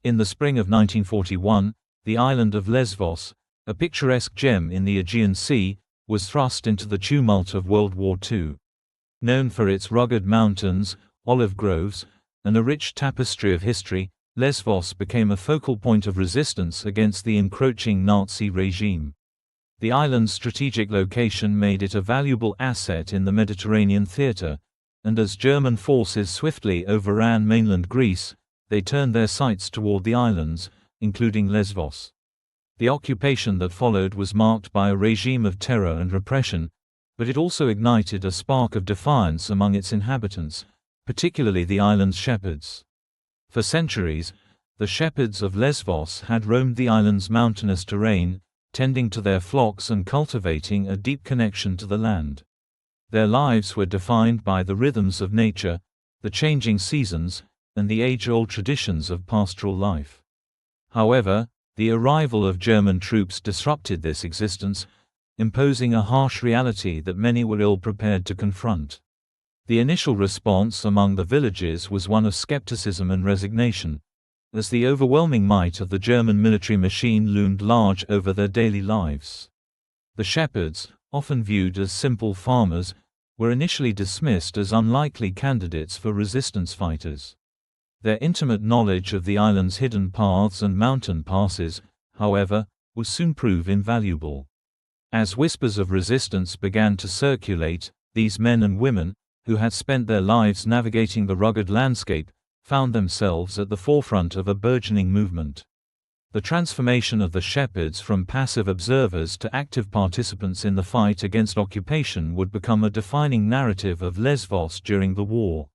In the spring of 1941, the island of Lesvos, a picturesque gem in the Aegean Sea, was thrust into the tumult of World War II. Known for its rugged mountains, olive groves, and a rich tapestry of history, Lesvos became a focal point of resistance against the encroaching Nazi regime. The island's strategic location made it a valuable asset in the Mediterranean theater, and as German forces swiftly overran mainland Greece, they turned their sights toward the islands, including Lesvos. The occupation that followed was marked by a regime of terror and repression, but it also ignited a spark of defiance among its inhabitants, particularly the island's shepherds. For centuries, the shepherds of Lesvos had roamed the island's mountainous terrain, tending to their flocks and cultivating a deep connection to the land. Their lives were defined by the rhythms of nature, the changing seasons, and the age-old traditions of pastoral life. However, the arrival of German troops disrupted this existence, imposing a harsh reality that many were ill-prepared to confront. The initial response among the villagers was one of skepticism and resignation, as the overwhelming might of the German military machine loomed large over their daily lives. The shepherds, often viewed as simple farmers, were initially dismissed as unlikely candidates for resistance fighters. Their intimate knowledge of the island's hidden paths and mountain passes, however, would soon prove invaluable. As whispers of resistance began to circulate, these men and women, who had spent their lives navigating the rugged landscape, found themselves at the forefront of a burgeoning movement. The transformation of the shepherds from passive observers to active participants in the fight against occupation would become a defining narrative of Lesvos during the war.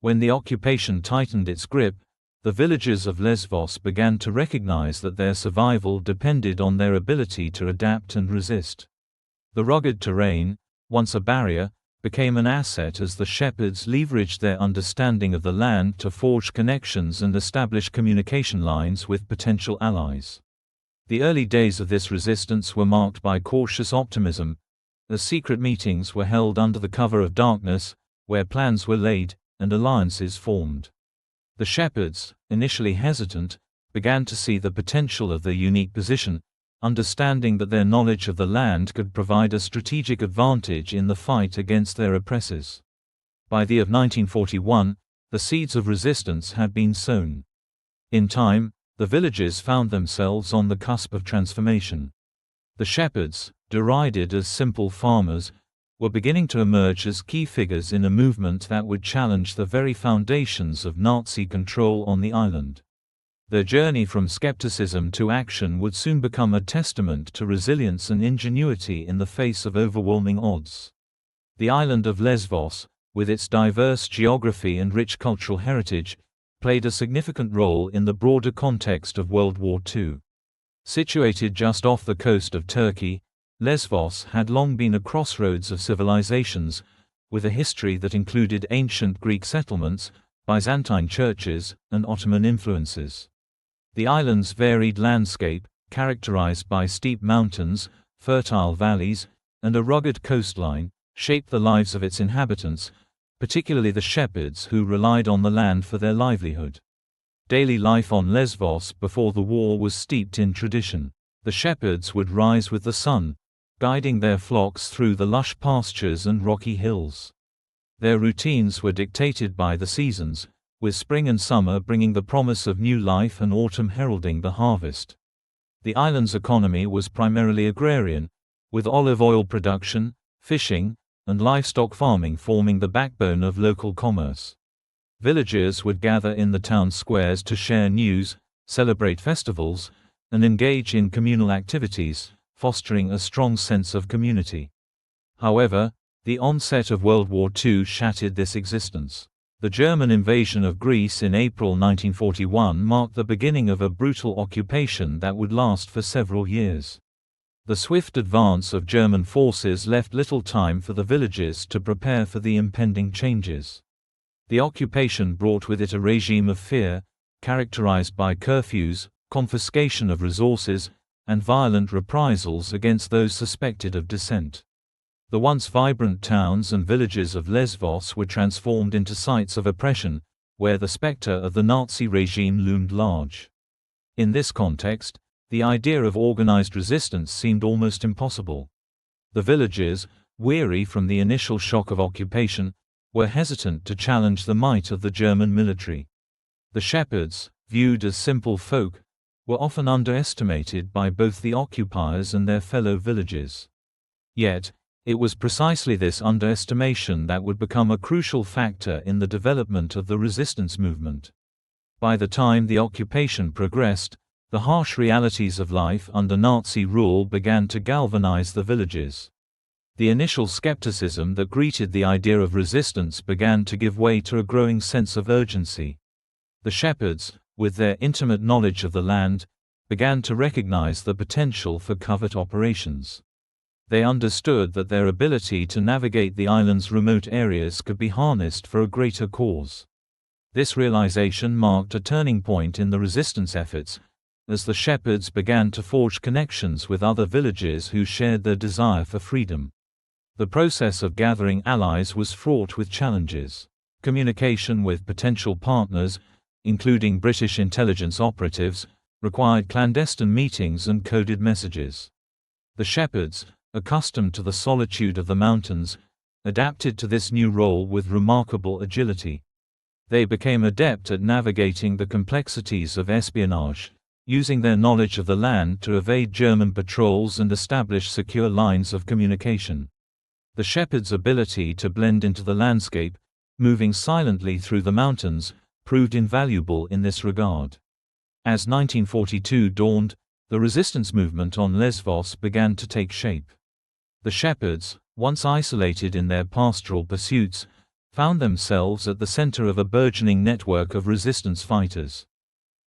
When the occupation tightened its grip, the villagers of Lesvos began to recognize that their survival depended on their ability to adapt and resist. The rugged terrain, once a barrier, became an asset as the shepherds leveraged their understanding of the land to forge connections and establish communication lines with potential allies. The early days of this resistance were marked by cautious optimism, as secret meetings were held under the cover of darkness, where plans were laid and alliances formed. The shepherds, initially hesitant, began to see the potential of their unique position, understanding that their knowledge of the land could provide a strategic advantage in the fight against their oppressors. By the year of 1941, the seeds of resistance had been sown. In time, the villages found themselves on the cusp of transformation. The shepherds, derided as simple farmers, were beginning to emerge as key figures in a movement that would challenge the very foundations of Nazi control on the island. Their journey from skepticism to action would soon become a testament to resilience and ingenuity in the face of overwhelming odds. The island of Lesvos, with its diverse geography and rich cultural heritage, played a significant role in the broader context of World War II. Situated just off the coast of Turkey, Lesvos had long been a crossroads of civilizations, with a history that included ancient Greek settlements, Byzantine churches, and Ottoman influences. The island's varied landscape, characterized by steep mountains, fertile valleys, and a rugged coastline, shaped the lives of its inhabitants, particularly the shepherds who relied on the land for their livelihood. Daily life on Lesvos before the war was steeped in tradition. The shepherds would rise with the sun, guiding their flocks through the lush pastures and rocky hills. Their routines were dictated by the seasons, with spring and summer bringing the promise of new life and autumn heralding the harvest. The island's economy was primarily agrarian, with olive oil production, fishing, and livestock farming forming the backbone of local commerce. Villagers would gather in the town squares to share news, celebrate festivals, and engage in communal activities, fostering a strong sense of community. However, the onset of World War II shattered this existence. The German invasion of Greece in April 1941 marked the beginning of a brutal occupation that would last for several years. The swift advance of German forces left little time for the villages to prepare for the impending changes. The occupation brought with it a regime of fear, characterized by curfews, confiscation of resources, and violent reprisals against those suspected of dissent. The once vibrant towns and villages of Lesvos were transformed into sites of oppression, where the specter of the Nazi regime loomed large. In this context, the idea of organized resistance seemed almost impossible. The villagers, weary from the initial shock of occupation, were hesitant to challenge the might of the German military. The shepherds, viewed as simple folk, were often underestimated by both the occupiers and their fellow villagers. Yet, it was precisely this underestimation that would become a crucial factor in the development of the resistance movement. By the time the occupation progressed, the harsh realities of life under Nazi rule began to galvanize the villages. The initial skepticism that greeted the idea of resistance began to give way to a growing sense of urgency. The shepherds, with their intimate knowledge of the land, began to recognize the potential for covert operations. They understood that their ability to navigate the island's remote areas could be harnessed for a greater cause. This realization marked a turning point in the resistance efforts, as the shepherds began to forge connections with other villages who shared their desire for freedom. The process of gathering allies was fraught with challenges. Communication with potential partners, including British intelligence operatives, required clandestine meetings and coded messages. The shepherds, accustomed to the solitude of the mountains, adapted to this new role with remarkable agility. They became adept at navigating the complexities of espionage, using their knowledge of the land to evade German patrols and establish secure lines of communication. The shepherds' ability to blend into the landscape, moving silently through the mountains, proved invaluable in this regard. As 1942 dawned, the resistance movement on Lesvos began to take shape. The shepherds, once isolated in their pastoral pursuits, found themselves at the center of a burgeoning network of resistance fighters.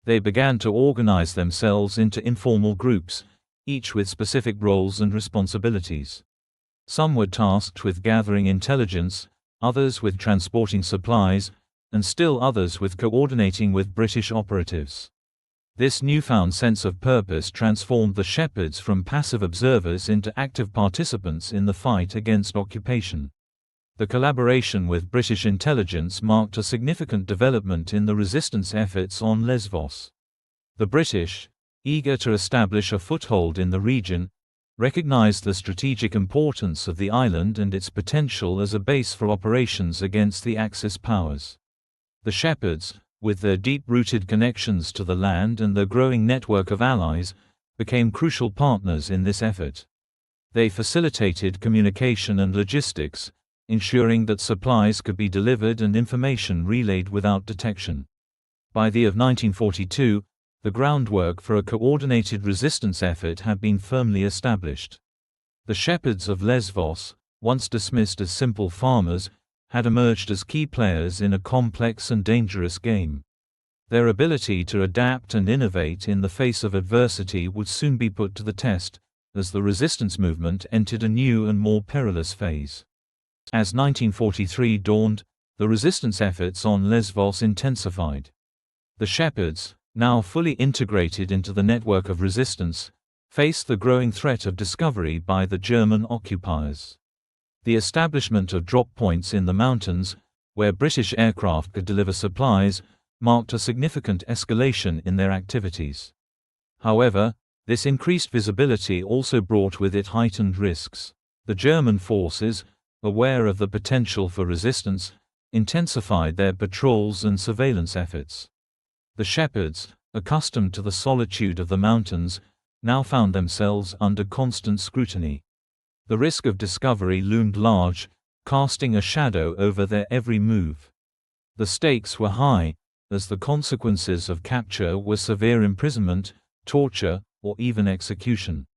They began to organize themselves into informal groups, each with specific roles and responsibilities. Some were tasked with gathering intelligence, others with transporting supplies, and still others with coordinating with British operatives. This newfound sense of purpose transformed the shepherds from passive observers into active participants in the fight against occupation. The collaboration with British intelligence marked a significant development in the resistance efforts on Lesvos. The British, eager to establish a foothold in the region, recognized the strategic importance of the island and its potential as a base for operations against the Axis powers. The shepherds, with their deep-rooted connections to the land and their growing network of allies, became crucial partners in this effort. They facilitated communication and logistics, ensuring that supplies could be delivered and information relayed without detection. By the year of 1942, the groundwork for a coordinated resistance effort had been firmly established. The shepherds of Lesvos, once dismissed as simple farmers, had emerged as key players in a complex and dangerous game. Their ability to adapt and innovate in the face of adversity would soon be put to the test, as the resistance movement entered a new and more perilous phase. As 1943 dawned, the resistance efforts on Lesvos intensified. The shepherds, now fully integrated into the network of resistance, faced the growing threat of discovery by the German occupiers. The establishment of drop points in the mountains, where British aircraft could deliver supplies, marked a significant escalation in their activities. However, this increased visibility also brought with it heightened risks. The German forces, aware of the potential for resistance, intensified their patrols and surveillance efforts. The shepherds, accustomed to the solitude of the mountains, now found themselves under constant scrutiny. The risk of discovery loomed large, casting a shadow over their every move. The stakes were high, as the consequences of capture were severe imprisonment, torture, or even execution.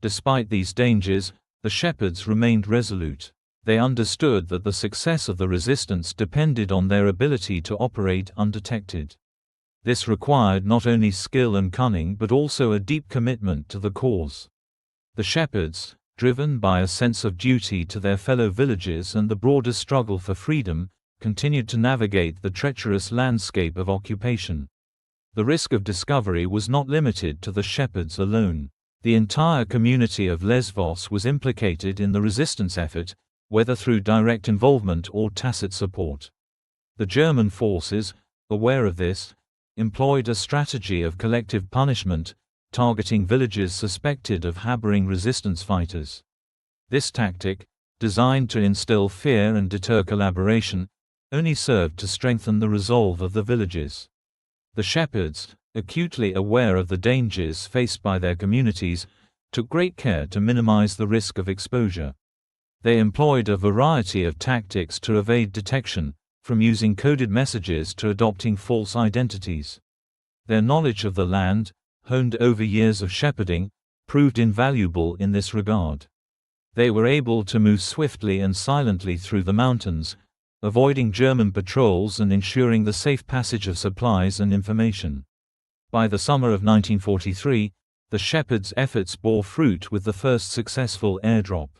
Despite these dangers, the shepherds remained resolute. They understood that the success of the resistance depended on their ability to operate undetected. This required not only skill and cunning but also a deep commitment to the cause. The shepherds, driven by a sense of duty to their fellow villagers and the broader struggle for freedom, continued to navigate the treacherous landscape of occupation. The risk of discovery was not limited to the shepherds alone. The entire community of Lesvos was implicated in the resistance effort, whether through direct involvement or tacit support. The German forces, aware of this, employed a strategy of collective punishment, targeting villages suspected of harboring resistance fighters. This tactic, designed to instill fear and deter collaboration, only served to strengthen the resolve of the villages. The shepherds, acutely aware of the dangers faced by their communities, took great care to minimize the risk of exposure. They employed a variety of tactics to evade detection, from using coded messages to adopting false identities. Their knowledge of the land, honed over years of shepherding, proved invaluable in this regard. They were able to move swiftly and silently through the mountains, avoiding German patrols and ensuring the safe passage of supplies and information. By the summer of 1943, the shepherds' efforts bore fruit with the first successful airdrop.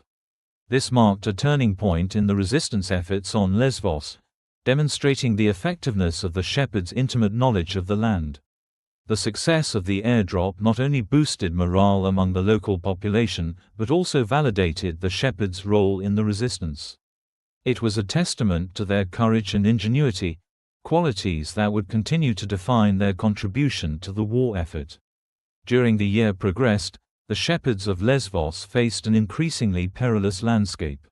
This marked a turning point in the resistance efforts on Lesvos, demonstrating the effectiveness of the shepherds' intimate knowledge of the land. The success of the airdrop not only boosted morale among the local population, but also validated the shepherds' role in the resistance. It was a testament to their courage and ingenuity, qualities that would continue to define their contribution to the war effort. During the year progressed, the shepherds of Lesvos faced an increasingly perilous landscape.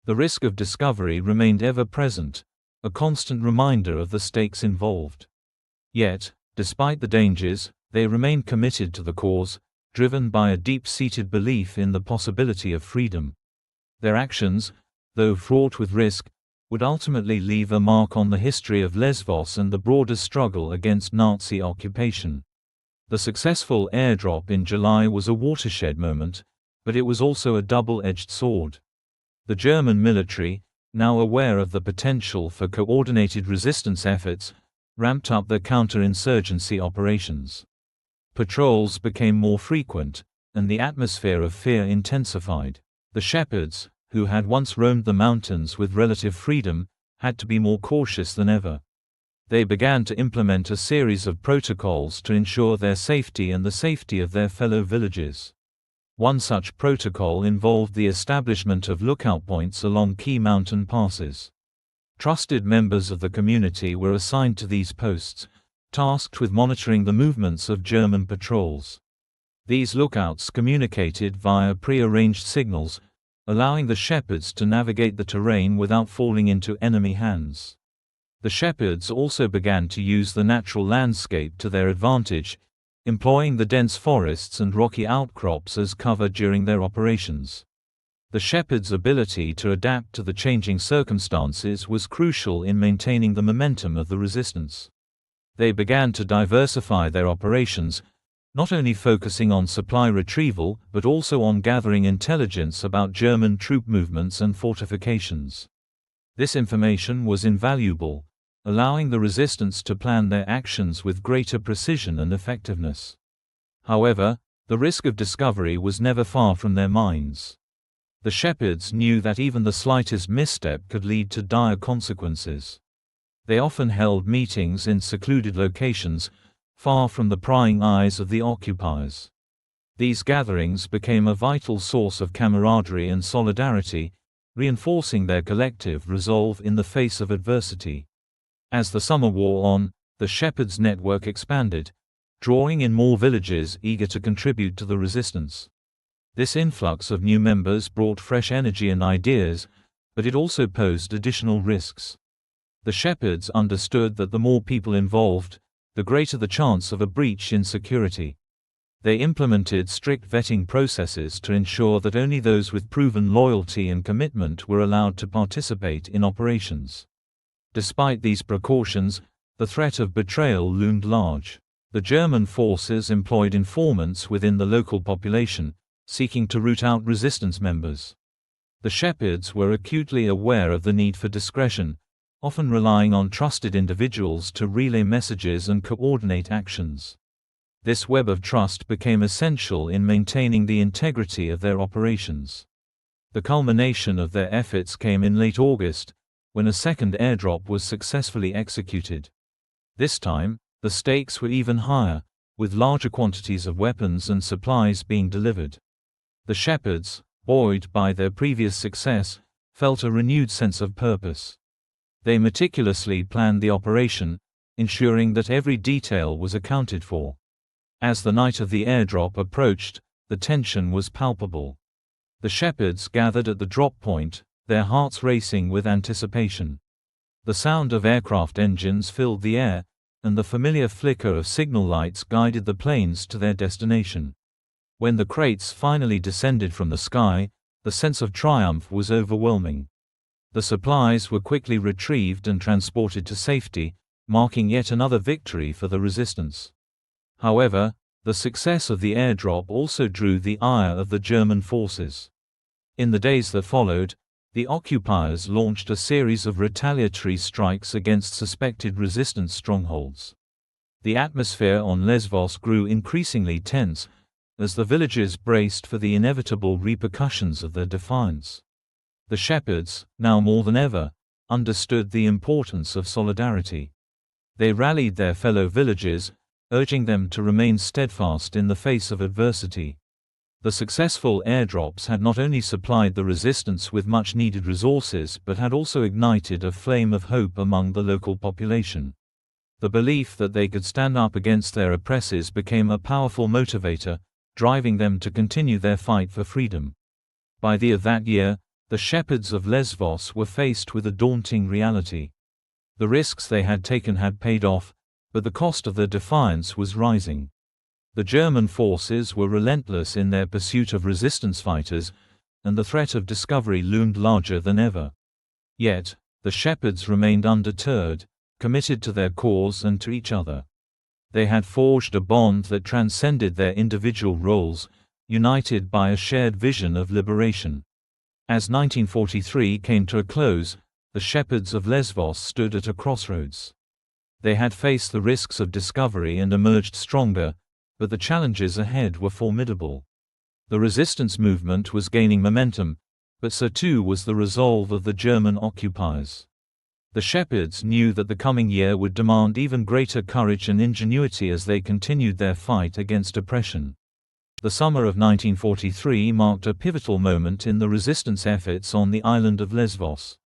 The risk of discovery remained ever present, a constant reminder of the stakes involved. Yet, despite the dangers, they remained committed to the cause, driven by a deep-seated belief in the possibility of freedom. Their actions, though fraught with risk, would ultimately leave a mark on the history of Lesvos and the broader struggle against Nazi occupation. The successful airdrop in July was a watershed moment, but it was also a double-edged sword. The German military, now aware of the potential for coordinated resistance efforts, ramped up their counterinsurgency operations. Patrols became more frequent, and the atmosphere of fear intensified. The shepherds, who had once roamed the mountains with relative freedom, had to be more cautious than ever. They began to implement a series of protocols to ensure their safety and the safety of their fellow villagers. One such protocol involved the establishment of lookout points along key mountain passes. Trusted members of the community were assigned to these posts, tasked with monitoring the movements of German patrols. These lookouts communicated via pre-arranged signals, allowing the shepherds to navigate the terrain without falling into enemy hands. The shepherds also began to use the natural landscape to their advantage, employing the dense forests and rocky outcrops as cover during their operations. The shepherds' ability to adapt to the changing circumstances was crucial in maintaining the momentum of the resistance. They began to diversify their operations, not only focusing on supply retrieval but also on gathering intelligence about German troop movements and fortifications. This information was invaluable, allowing the resistance to plan their actions with greater precision and effectiveness. However, the risk of discovery was never far from their minds. The shepherds knew that even the slightest misstep could lead to dire consequences. They often held meetings in secluded locations, far from the prying eyes of the occupiers. These gatherings became a vital source of camaraderie and solidarity, reinforcing their collective resolve in the face of adversity. As the summer wore on, the shepherds' network expanded, drawing in more villages eager to contribute to the resistance. This influx of new members brought fresh energy and ideas, but it also posed additional risks. The shepherds understood that the more people involved, the greater the chance of a breach in security. They implemented strict vetting processes to ensure that only those with proven loyalty and commitment were allowed to participate in operations. Despite these precautions, the threat of betrayal loomed large. The German forces employed informants within the local population, seeking to root out resistance members. The shepherds were acutely aware of the need for discretion, often relying on trusted individuals to relay messages and coordinate actions. This web of trust became essential in maintaining the integrity of their operations. The culmination of their efforts came in late August, when a second airdrop was successfully executed. This time, the stakes were even higher, with larger quantities of weapons and supplies being delivered. The shepherds, buoyed by their previous success, felt a renewed sense of purpose. They meticulously planned the operation, ensuring that every detail was accounted for. As the night of the airdrop approached, the tension was palpable. The shepherds gathered at the drop point, their hearts racing with anticipation. The sound of aircraft engines filled the air, and the familiar flicker of signal lights guided the planes to their destination. When the crates finally descended from the sky, the sense of triumph was overwhelming. The supplies were quickly retrieved and transported to safety, marking yet another victory for the resistance. However, the success of the airdrop also drew the ire of the German forces. In the days that followed, the occupiers launched a series of retaliatory strikes against suspected resistance strongholds. The atmosphere on Lesvos grew increasingly tense, as the villagers braced for the inevitable repercussions of their defiance. The shepherds, now more than ever, understood the importance of solidarity. They rallied their fellow villagers, urging them to remain steadfast in the face of adversity. The successful airdrops had not only supplied the resistance with much-needed resources but had also ignited a flame of hope among the local population. The belief that they could stand up against their oppressors became a powerful motivator, driving them to continue their fight for freedom. By the end of that year, the shepherds of Lesvos were faced with a daunting reality. The risks they had taken had paid off, but the cost of their defiance was rising. The German forces were relentless in their pursuit of resistance fighters, and the threat of discovery loomed larger than ever. Yet, the shepherds remained undeterred, committed to their cause and to each other. They had forged a bond that transcended their individual roles, united by a shared vision of liberation. As 1943 came to a close, the shepherds of Lesvos stood at a crossroads. They had faced the risks of discovery and emerged stronger, but the challenges ahead were formidable. The resistance movement was gaining momentum, but so too was the resolve of the German occupiers. The shepherds knew that the coming year would demand even greater courage and ingenuity as they continued their fight against oppression. The summer of 1943 marked a pivotal moment in the resistance efforts on the island of Lesvos.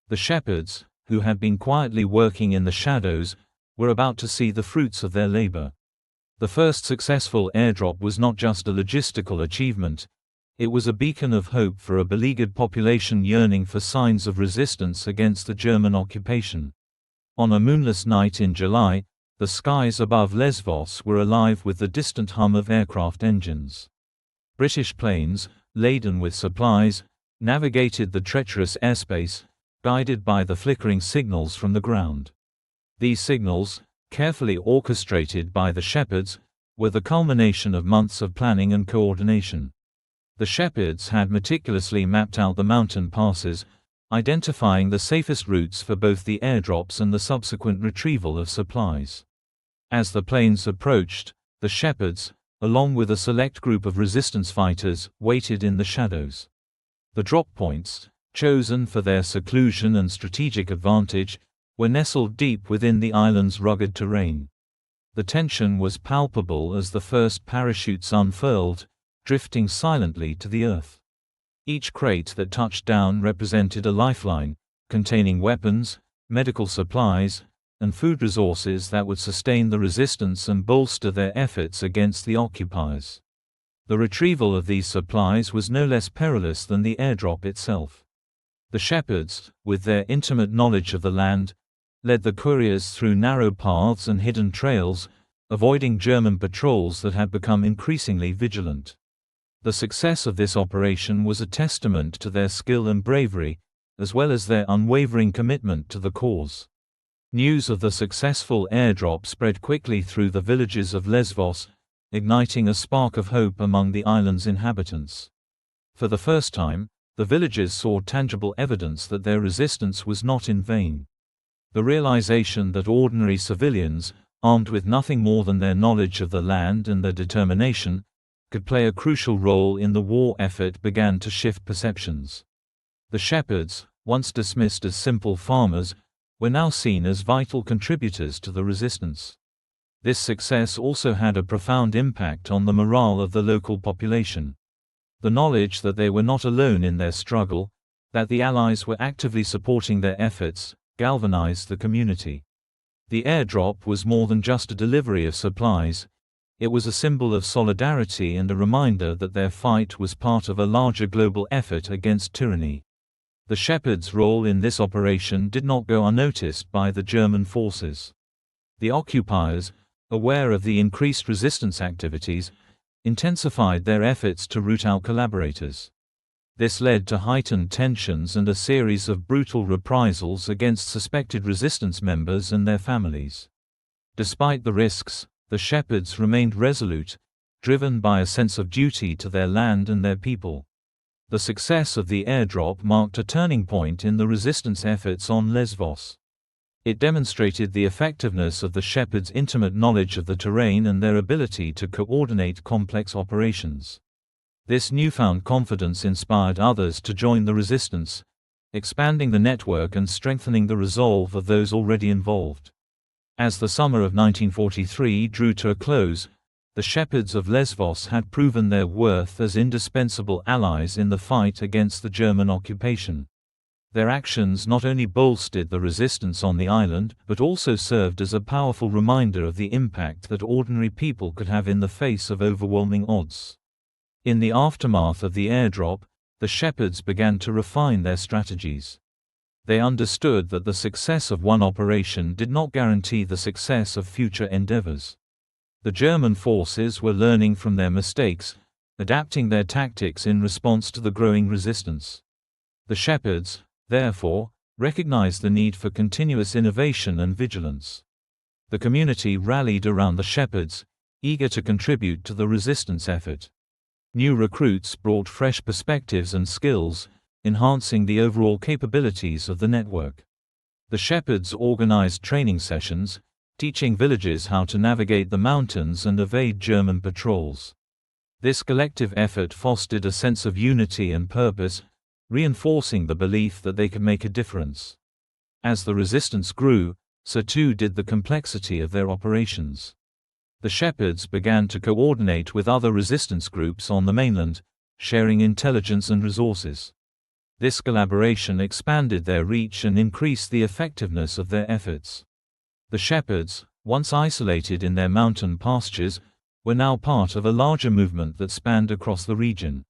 The shepherds, who had been quietly working in the shadows, were about to see the fruits of their labor. The first successful airdrop was not just a logistical achievement, it was a beacon of hope for a beleaguered population yearning for signs of resistance against the German occupation. On a moonless night in July, the skies above Lesvos were alive with the distant hum of aircraft engines. British planes, laden with supplies, navigated the treacherous airspace, guided by the flickering signals from the ground. These signals, carefully orchestrated by the shepherds, were the culmination of months of planning and coordination. The shepherds had meticulously mapped out the mountain passes, identifying the safest routes for both the airdrops and the subsequent retrieval of supplies. As the planes approached, the shepherds, along with a select group of resistance fighters, waited in the shadows. The drop points, chosen for their seclusion and strategic advantage, were nestled deep within the island's rugged terrain. The tension was palpable as the first parachutes unfurled, drifting silently to the earth. Each crate that touched down represented a lifeline, containing weapons, medical supplies, and food resources that would sustain the resistance and bolster their efforts against the occupiers. The retrieval of these supplies was no less perilous than the airdrop itself. The shepherds, with their intimate knowledge of the land, led the couriers through narrow paths and hidden trails, avoiding German patrols that had become increasingly vigilant. The success of this operation was a testament to their skill and bravery, as well as their unwavering commitment to the cause. News of the successful airdrop spread quickly through the villages of Lesvos, igniting a spark of hope among the island's inhabitants. For the first time, the villagers saw tangible evidence that their resistance was not in vain. The realization that ordinary civilians, armed with nothing more than their knowledge of the land and their determination, could play a crucial role in the war effort began to shift perceptions. The shepherds, once dismissed as simple farmers, were now seen as vital contributors to the resistance. This success also had a profound impact on the morale of the local population. The knowledge that they were not alone in their struggle, that the Allies were actively supporting their efforts, galvanized the community. The airdrop was more than just a delivery of supplies. It was a symbol of solidarity and a reminder that their fight was part of a larger global effort against tyranny. The Shepherds' role in this operation did not go unnoticed by the German forces. The occupiers, aware of the increased resistance activities, intensified their efforts to root out collaborators. This led to heightened tensions and a series of brutal reprisals against suspected resistance members and their families. Despite the risks, the Shepherds remained resolute, driven by a sense of duty to their land and their people. The success of the airdrop marked a turning point in the resistance efforts on Lesvos. It demonstrated the effectiveness of the Shepherds' intimate knowledge of the terrain and their ability to coordinate complex operations. This newfound confidence inspired others to join the resistance, expanding the network and strengthening the resolve of those already involved. As the summer of 1943 drew to a close, the Shepherds of Lesvos had proven their worth as indispensable allies in the fight against the German occupation. Their actions not only bolstered the resistance on the island, but also served as a powerful reminder of the impact that ordinary people could have in the face of overwhelming odds. In the aftermath of the airdrop, the Shepherds began to refine their strategies. They understood that the success of one operation did not guarantee the success of future endeavors. The German forces were learning from their mistakes, adapting their tactics in response to the growing resistance. The Shepherds, therefore, recognized the need for continuous innovation and vigilance. The community rallied around the Shepherds, eager to contribute to the resistance effort. New recruits brought fresh perspectives and skills, enhancing the overall capabilities of the network. The Shepherds organized training sessions, teaching villagers how to navigate the mountains and evade German patrols. This collective effort fostered a sense of unity and purpose, reinforcing the belief that they could make a difference. As the resistance grew, so too did the complexity of their operations. The Shepherds began to coordinate with other resistance groups on the mainland, sharing intelligence and resources. This collaboration expanded their reach and increased the effectiveness of their efforts. The Shepherds, once isolated in their mountain pastures, were now part of a larger movement that spanned across the region.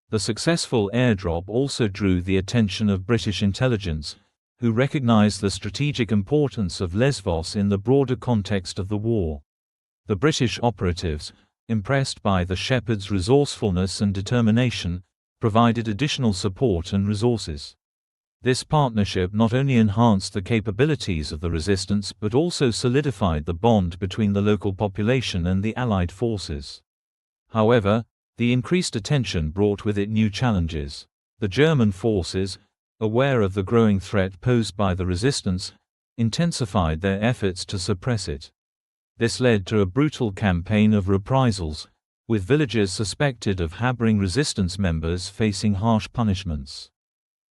The successful airdrop also drew the attention of British intelligence, who recognized the strategic importance of Lesvos in the broader context of the war. The British operatives, impressed by the Shepherds' resourcefulness and determination, provided additional support and resources. This partnership not only enhanced the capabilities of the resistance but also solidified the bond between the local population and the Allied forces. However, the increased attention brought with it new challenges. The German forces, aware of the growing threat posed by the resistance, intensified their efforts to suppress it. This led to a brutal campaign of reprisals, with villagers suspected of harboring resistance members facing harsh punishments.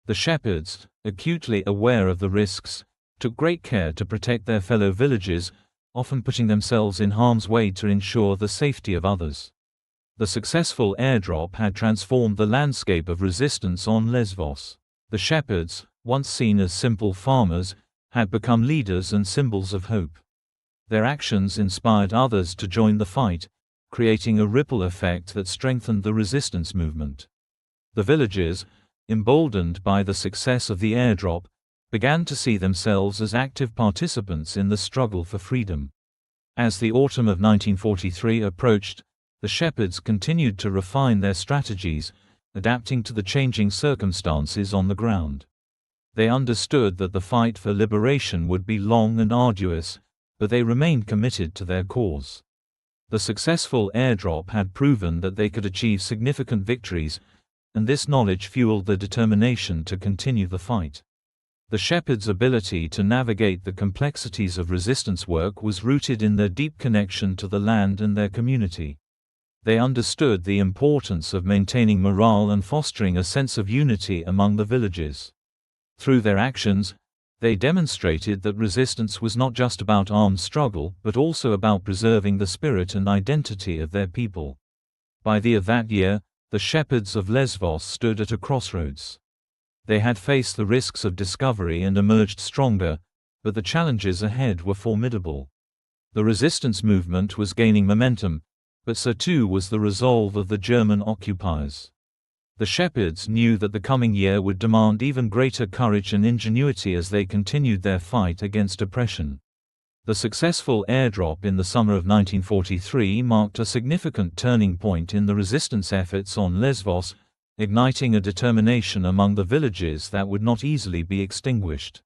The Shepherds, acutely aware of the risks, took great care to protect their fellow villagers, often putting themselves in harm's way to ensure the safety of others. The successful airdrop had transformed the landscape of resistance on Lesvos. The Shepherds, once seen as simple farmers, had become leaders and symbols of hope. Their actions inspired others to join the fight, creating a ripple effect that strengthened the resistance movement. The villagers, emboldened by the success of the airdrop, began to see themselves as active participants in the struggle for freedom. As the autumn of 1943 approached, the Shepherds continued to refine their strategies, adapting to the changing circumstances on the ground. They understood that the fight for liberation would be long and arduous, but they remained committed to their cause. The successful airdrop had proven that they could achieve significant victories, and this knowledge fueled their determination to continue the fight. The Shepherds' ability to navigate the complexities of resistance work was rooted in their deep connection to the land and their community. They understood the importance of maintaining morale and fostering a sense of unity among the villagers. Through their actions, they demonstrated that resistance was not just about armed struggle but also about preserving the spirit and identity of their people. By the end of that year, the Shepherds of Lesvos stood at a crossroads. They had faced the risks of discovery and emerged stronger, but the challenges ahead were formidable. The resistance movement was gaining momentum, but so too was the resolve of the German occupiers. The shepherds knew that the coming year would demand even greater courage and ingenuity as they continued their fight against oppression. The successful airdrop in the summer of 1943 marked a significant turning point in the resistance efforts on Lesvos, igniting a determination among the villages that would not easily be extinguished.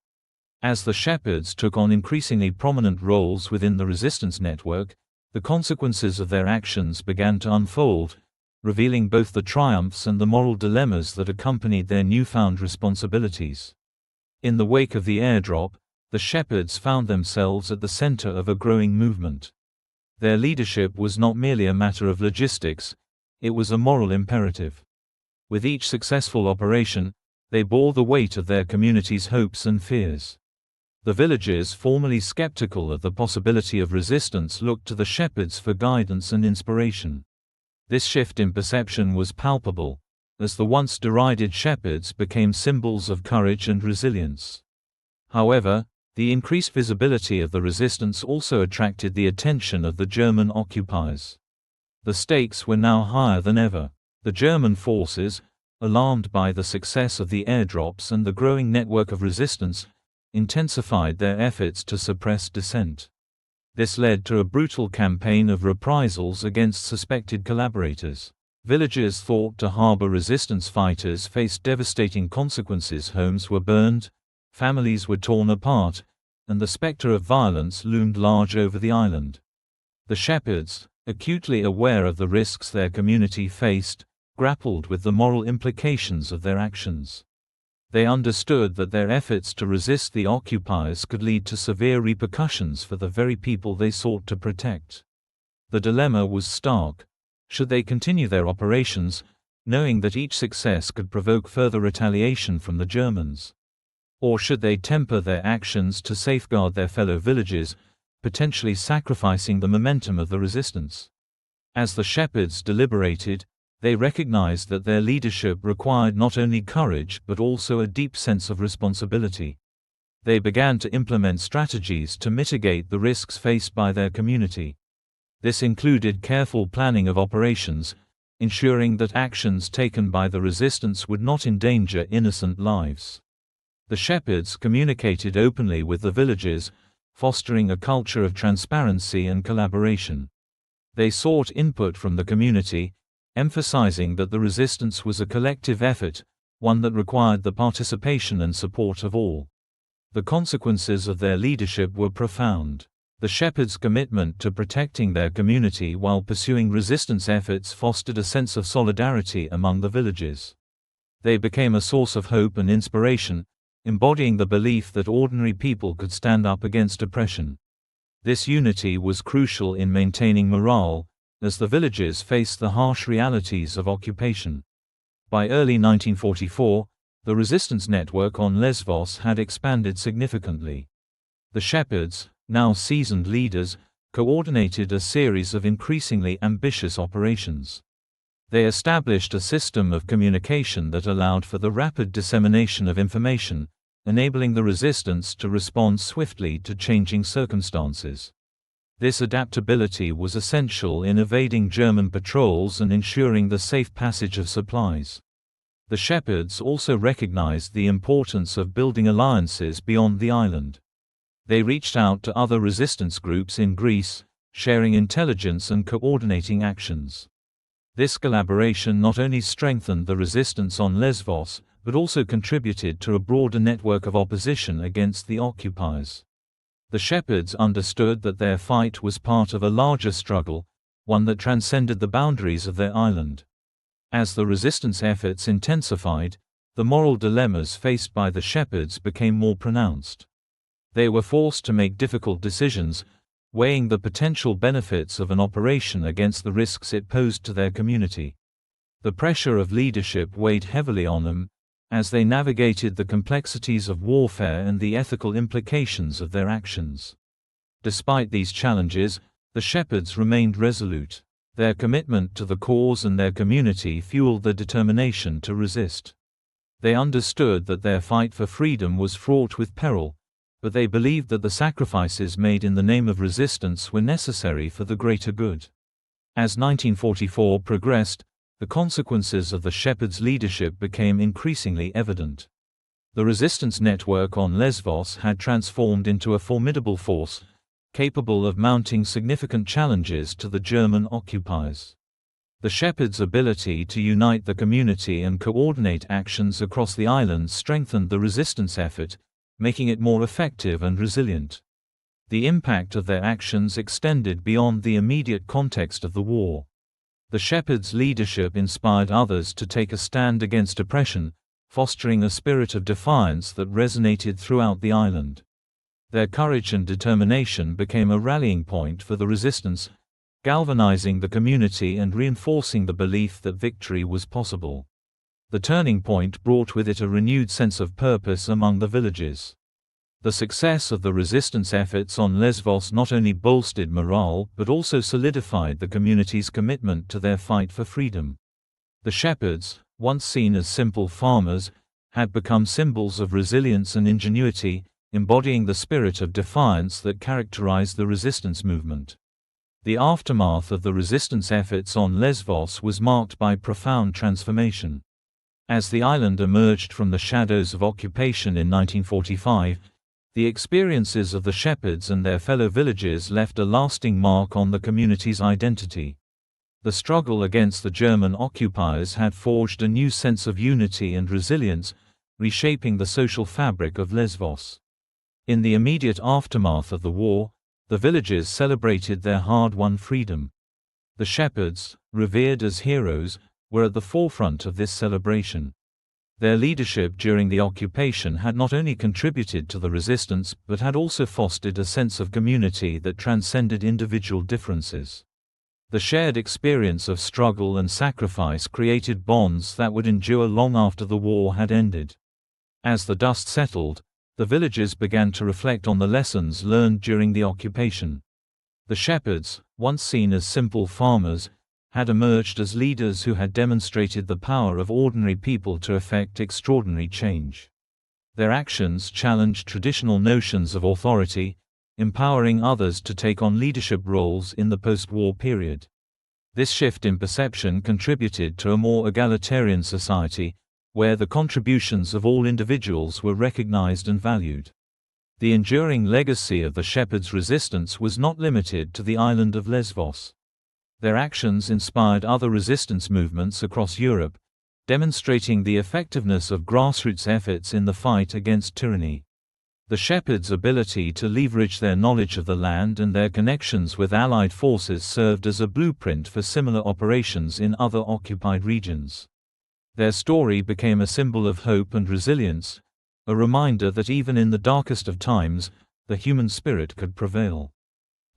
As the shepherds took on increasingly prominent roles within the resistance network, the consequences of their actions began to unfold, revealing both the triumphs and the moral dilemmas that accompanied their newfound responsibilities. In the wake of the airdrop, the shepherds found themselves at the center of a growing movement. Their leadership was not merely a matter of logistics, it was a moral imperative. With each successful operation, they bore the weight of their community's hopes and fears. The villagers, formerly skeptical of the possibility of resistance, looked to the shepherds for guidance and inspiration. This shift in perception was palpable, as the once derided shepherds became symbols of courage and resilience. However, the increased visibility of the resistance also attracted the attention of the German occupiers. The stakes were now higher than ever. The German forces, alarmed by the success of the airdrops and the growing network of resistance, intensified their efforts to suppress dissent. This led to a brutal campaign of reprisals against suspected collaborators. Villages thought to harbor resistance fighters faced devastating consequences. Homes were burned, families were torn apart, and the specter of violence loomed large over the island. The shepherds, acutely aware of the risks their community faced, grappled with the moral implications of their actions. They understood that their efforts to resist the occupiers could lead to severe repercussions for the very people they sought to protect. The dilemma was stark. Should they continue their operations, knowing that each success could provoke further retaliation from the Germans? Or should they temper their actions to safeguard their fellow villages, potentially sacrificing the momentum of the resistance? As the shepherds deliberated, they recognized that their leadership required not only courage but also a deep sense of responsibility. They began to implement strategies to mitigate the risks faced by their community. This included careful planning of operations, ensuring that actions taken by the resistance would not endanger innocent lives. The shepherds communicated openly with the villagers, fostering a culture of transparency and collaboration. They sought input from the community, emphasizing that the resistance was a collective effort, one that required the participation and support of all. The consequences of their leadership were profound. The shepherds' commitment to protecting their community while pursuing resistance efforts fostered a sense of solidarity among the villages. They became a source of hope and inspiration, embodying the belief that ordinary people could stand up against oppression. This unity was crucial in maintaining morale, as the villages faced the harsh realities of occupation. By early 1944, the resistance network on Lesvos had expanded significantly. The shepherds, now seasoned leaders, coordinated a series of increasingly ambitious operations. They established a system of communication that allowed for the rapid dissemination of information, enabling the resistance to respond swiftly to changing circumstances. This adaptability was essential in evading German patrols and ensuring the safe passage of supplies. The shepherds also recognized the importance of building alliances beyond the island. They reached out to other resistance groups in Greece, sharing intelligence and coordinating actions. This collaboration not only strengthened the resistance on Lesvos, but also contributed to a broader network of opposition against the occupiers. The shepherds understood that their fight was part of a larger struggle, one that transcended the boundaries of their island. As the resistance efforts intensified, the moral dilemmas faced by the shepherds became more pronounced. They were forced to make difficult decisions, weighing the potential benefits of an operation against the risks it posed to their community. The pressure of leadership weighed heavily on them, as they navigated the complexities of warfare and the ethical implications of their actions. Despite these challenges, the shepherds remained resolute. Their commitment to the cause and their community fueled their determination to resist. They understood that their fight for freedom was fraught with peril, but they believed that the sacrifices made in the name of resistance were necessary for the greater good. As 1944 progressed, the consequences of the shepherds' leadership became increasingly evident. The resistance network on Lesvos had transformed into a formidable force, capable of mounting significant challenges to the German occupiers. The shepherds' ability to unite the community and coordinate actions across the island strengthened the resistance effort, making it more effective and resilient. The impact of their actions extended beyond the immediate context of the war. The shepherds' leadership inspired others to take a stand against oppression, fostering a spirit of defiance that resonated throughout the island. Their courage and determination became a rallying point for the resistance, galvanizing the community and reinforcing the belief that victory was possible. The turning point brought with it a renewed sense of purpose among the villages. The success of the resistance efforts on Lesvos not only bolstered morale but also solidified the community's commitment to their fight for freedom. The shepherds, once seen as simple farmers, had become symbols of resilience and ingenuity, embodying the spirit of defiance that characterized the resistance movement. The aftermath of the resistance efforts on Lesvos was marked by profound transformation. As the island emerged from the shadows of occupation in 1945, the experiences of the shepherds and their fellow villagers left a lasting mark on the community's identity. The struggle against the German occupiers had forged a new sense of unity and resilience, reshaping the social fabric of Lesvos. In the immediate aftermath of the war, the villagers celebrated their hard-won freedom. The shepherds, revered as heroes, were at the forefront of this celebration. Their leadership during the occupation had not only contributed to the resistance but had also fostered a sense of community that transcended individual differences. The shared experience of struggle and sacrifice created bonds that would endure long after the war had ended. As the dust settled, the villagers began to reflect on the lessons learned during the occupation. The shepherds, once seen as simple farmers, had emerged as leaders who had demonstrated the power of ordinary people to effect extraordinary change. Their actions challenged traditional notions of authority, empowering others to take on leadership roles in the post-war period. This shift in perception contributed to a more egalitarian society, where the contributions of all individuals were recognized and valued. The enduring legacy of the shepherds' resistance was not limited to the island of Lesvos. Their actions inspired other resistance movements across Europe, demonstrating the effectiveness of grassroots efforts in the fight against tyranny. The shepherds' ability to leverage their knowledge of the land and their connections with Allied forces served as a blueprint for similar operations in other occupied regions. Their story became a symbol of hope and resilience, a reminder that even in the darkest of times, the human spirit could prevail.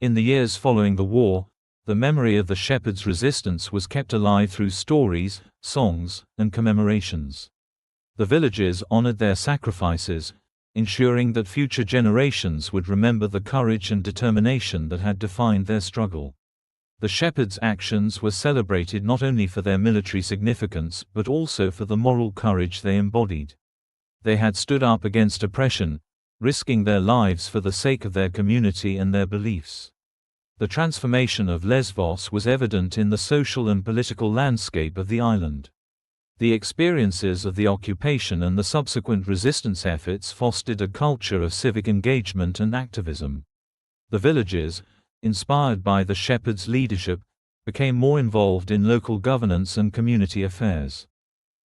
In the years following the war, the memory of the shepherds' resistance was kept alive through stories, songs, and commemorations. The villagers honored their sacrifices, ensuring that future generations would remember the courage and determination that had defined their struggle. The shepherds' actions were celebrated not only for their military significance but also for the moral courage they embodied. They had stood up against oppression, risking their lives for the sake of their community and their beliefs. The transformation of Lesvos was evident in the social and political landscape of the island. The experiences of the occupation and the subsequent resistance efforts fostered a culture of civic engagement and activism. The villagers, inspired by the shepherds' leadership, became more involved in local governance and community affairs.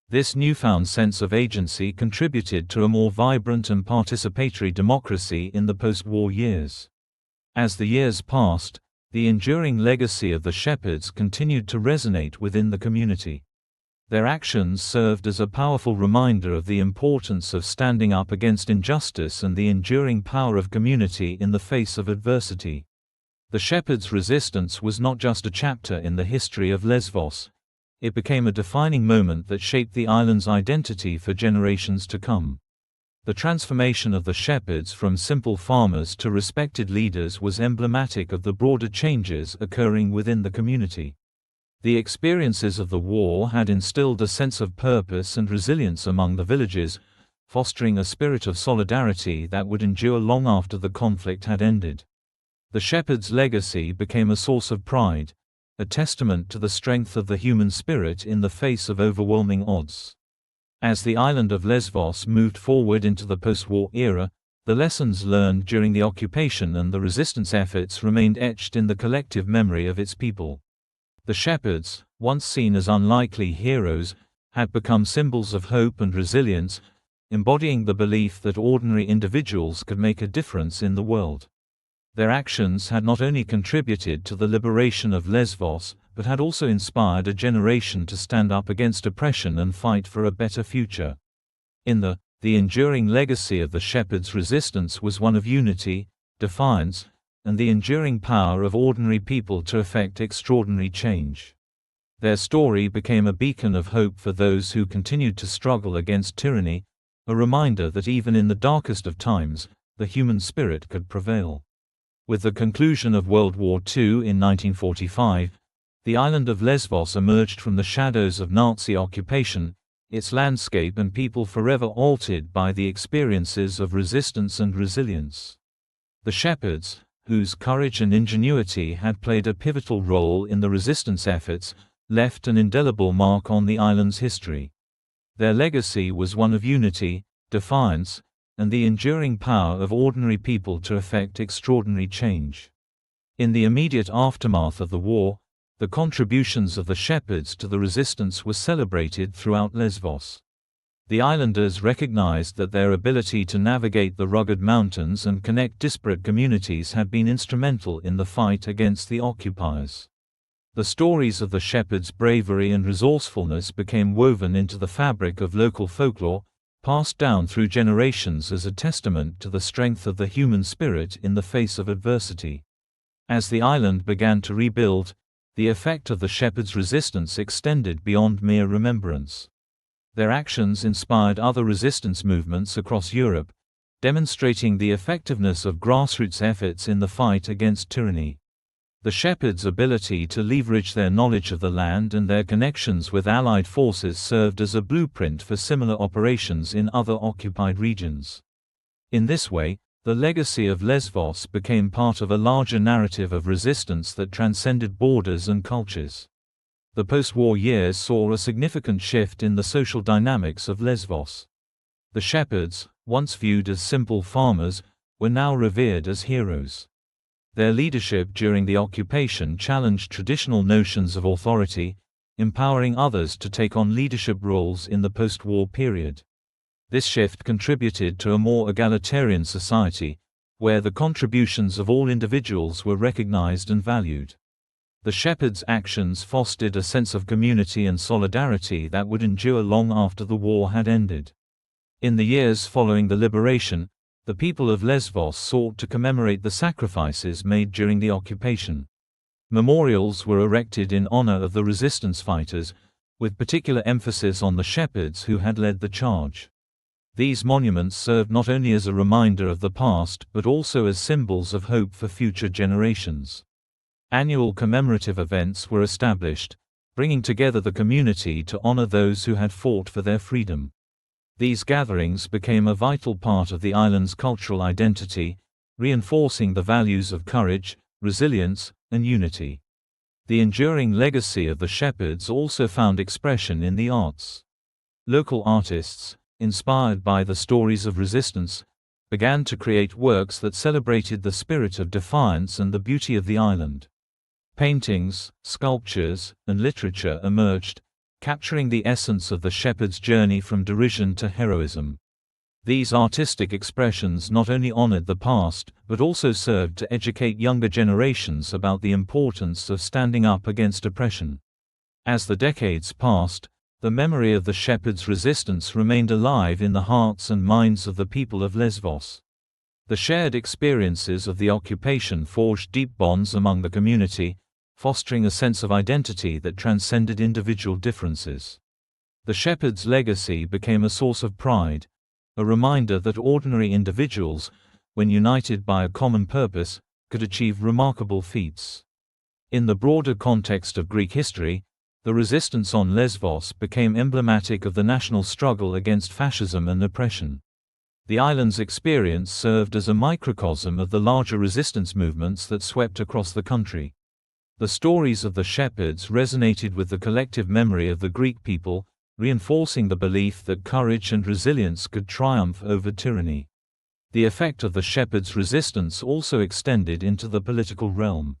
This newfound sense of agency contributed to a more vibrant and participatory democracy in the post-war years. As the years passed, the enduring legacy of the shepherds continued to resonate within the community. Their actions served as a powerful reminder of the importance of standing up against injustice and the enduring power of community in the face of adversity. The shepherds' resistance was not just a chapter in the history of Lesvos. It became a defining moment that shaped the island's identity for generations to come. The transformation of the shepherds from simple farmers to respected leaders was emblematic of the broader changes occurring within the community. The experiences of the war had instilled a sense of purpose and resilience among the villagers, fostering a spirit of solidarity that would endure long after the conflict had ended. The shepherds' legacy became a source of pride, a testament to the strength of the human spirit in the face of overwhelming odds. As the island of Lesvos moved forward into the post-war era, the lessons learned during the occupation and the resistance efforts remained etched in the collective memory of its people. The shepherds, once seen as unlikely heroes, had become symbols of hope and resilience, embodying the belief that ordinary individuals could make a difference in the world. Their actions had not only contributed to the liberation of Lesvos, but had also inspired a generation to stand up against oppression and fight for a better future. The enduring legacy of the shepherds' resistance was one of unity, defiance, and the enduring power of ordinary people to effect extraordinary change. Their story became a beacon of hope for those who continued to struggle against tyranny, a reminder that even in the darkest of times, the human spirit could prevail. With the conclusion of World War II in 1945, the island of Lesvos emerged from the shadows of Nazi occupation, its landscape and people forever altered by the experiences of resistance and resilience. The shepherds, whose courage and ingenuity had played a pivotal role in the resistance efforts, left an indelible mark on the island's history. Their legacy was one of unity, defiance, and the enduring power of ordinary people to effect extraordinary change. In the immediate aftermath of the war, the contributions of the shepherds to the resistance were celebrated throughout Lesvos. The islanders recognized that their ability to navigate the rugged mountains and connect disparate communities had been instrumental in the fight against the occupiers. The stories of the shepherds' bravery and resourcefulness became woven into the fabric of local folklore, passed down through generations as a testament to the strength of the human spirit in the face of adversity. As the island began to rebuild, the effect of the shepherds' resistance extended beyond mere remembrance. Their actions inspired other resistance movements across Europe, demonstrating the effectiveness of grassroots efforts in the fight against tyranny. The shepherds' ability to leverage their knowledge of the land and their connections with Allied forces served as a blueprint for similar operations in other occupied regions. In this way, the legacy of Lesvos became part of a larger narrative of resistance that transcended borders and cultures. The post-war years saw a significant shift in the social dynamics of Lesvos. The shepherds, once viewed as simple farmers, were now revered as heroes. Their leadership during the occupation challenged traditional notions of authority, empowering others to take on leadership roles in the post-war period. This shift contributed to a more egalitarian society, where the contributions of all individuals were recognized and valued. The shepherds' actions fostered a sense of community and solidarity that would endure long after the war had ended. In the years following the liberation, the people of Lesvos sought to commemorate the sacrifices made during the occupation. Memorials were erected in honor of the resistance fighters, with particular emphasis on the shepherds who had led the charge. These monuments served not only as a reminder of the past but also as symbols of hope for future generations. Annual commemorative events were established, bringing together the community to honor those who had fought for their freedom. These gatherings became a vital part of the island's cultural identity, reinforcing the values of courage, resilience, and unity. The enduring legacy of the shepherds also found expression in the arts. Local artists, inspired by the stories of resistance, began to create works that celebrated the spirit of defiance and the beauty of the island. Paintings, sculptures, and literature emerged, capturing the essence of the shepherd's journey from derision to heroism. These artistic expressions not only honored the past, but also served to educate younger generations about the importance of standing up against oppression. As the decades passed, the memory of the shepherds' resistance remained alive in the hearts and minds of the people of Lesvos. The shared experiences of the occupation forged deep bonds among the community, fostering a sense of identity that transcended individual differences. The shepherds' legacy became a source of pride, a reminder that ordinary individuals, when united by a common purpose, could achieve remarkable feats. In the broader context of Greek history, The resistance on Lesvos became emblematic of the national struggle against fascism and oppression. The island's experience served as a microcosm of the larger resistance movements that swept across the country. The stories of the shepherds resonated with the collective memory of the Greek people, reinforcing the belief that courage and resilience could triumph over tyranny. The effect of the shepherds' resistance also extended into the political realm.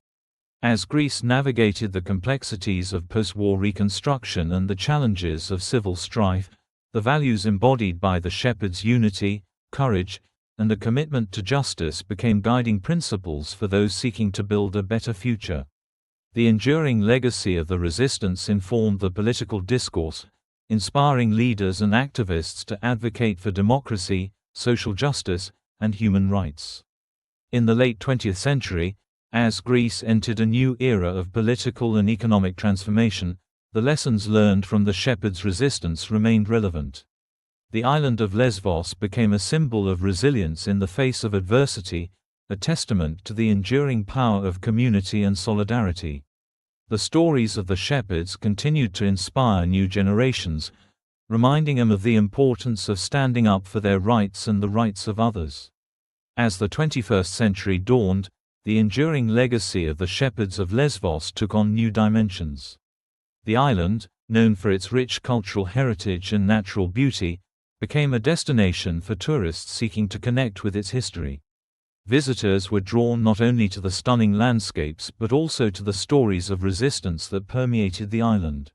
As Greece navigated the complexities of post-war reconstruction and the challenges of civil strife, the values embodied by the shepherds' unity, courage, and a commitment to justice became guiding principles for those seeking to build a better future. The enduring legacy of the resistance informed the political discourse, inspiring leaders and activists to advocate for democracy, social justice, and human rights. In the late 20th century, as Greece entered a new era of political and economic transformation, the lessons learned from the shepherds' resistance remained relevant. The island of Lesvos became a symbol of resilience in the face of adversity, a testament to the enduring power of community and solidarity. The stories of the shepherds continued to inspire new generations, reminding them of the importance of standing up for their rights and the rights of others. As the 21st century dawned, the enduring legacy of the shepherds of Lesvos took on new dimensions. The island, known for its rich cultural heritage and natural beauty, became a destination for tourists seeking to connect with its history. Visitors were drawn not only to the stunning landscapes but also to the stories of resistance that permeated the island.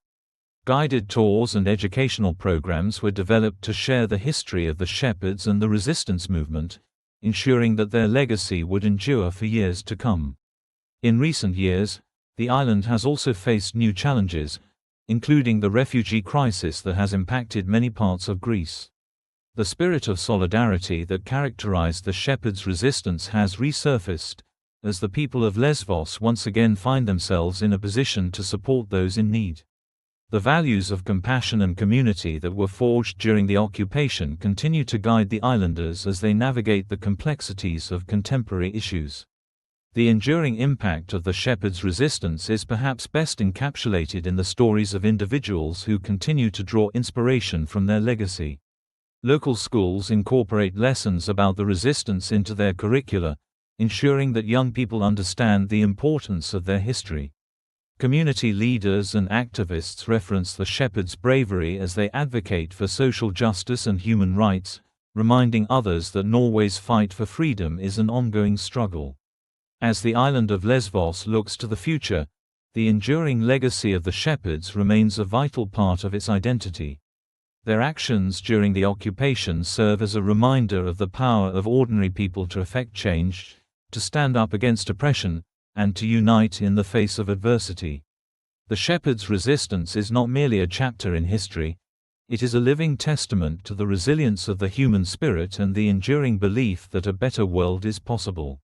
Guided tours and educational programs were developed to share the history of the shepherds and the resistance movement, ensuring that their legacy would endure for years to come. In recent years, the island has also faced new challenges, including the refugee crisis that has impacted many parts of Greece. The spirit of solidarity that characterized the shepherds' resistance has resurfaced, as the people of Lesvos once again find themselves in a position to support those in need. The values of compassion and community that were forged during the occupation continue to guide the islanders as they navigate the complexities of contemporary issues. The enduring impact of the shepherds' resistance is perhaps best encapsulated in the stories of individuals who continue to draw inspiration from their legacy. Local schools incorporate lessons about the resistance into their curricula, ensuring that young people understand the importance of their history. Community leaders and activists reference the shepherds' bravery as they advocate for social justice and human rights, reminding others that Norway's fight for freedom is an ongoing struggle. As the island of Lesvos looks to the future, the enduring legacy of the shepherds remains a vital part of its identity. Their actions during the occupation serve as a reminder of the power of ordinary people to effect change, to stand up against oppression, and to unite in the face of adversity. The shepherds' resistance is not merely a chapter in history, it is a living testament to the resilience of the human spirit and the enduring belief that a better world is possible.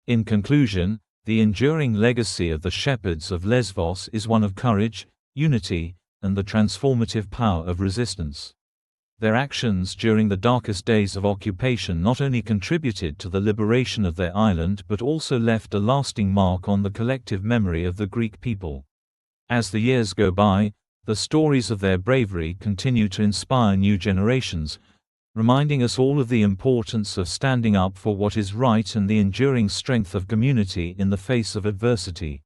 In conclusion, the enduring legacy of the shepherds of Lesvos is one of courage, unity, and the transformative power of resistance. Their actions during the darkest days of occupation not only contributed to the liberation of their island but also left a lasting mark on the collective memory of the Greek people. As the years go by, the stories of their bravery continue to inspire new generations, reminding us all of the importance of standing up for what is right and the enduring strength of community in the face of adversity.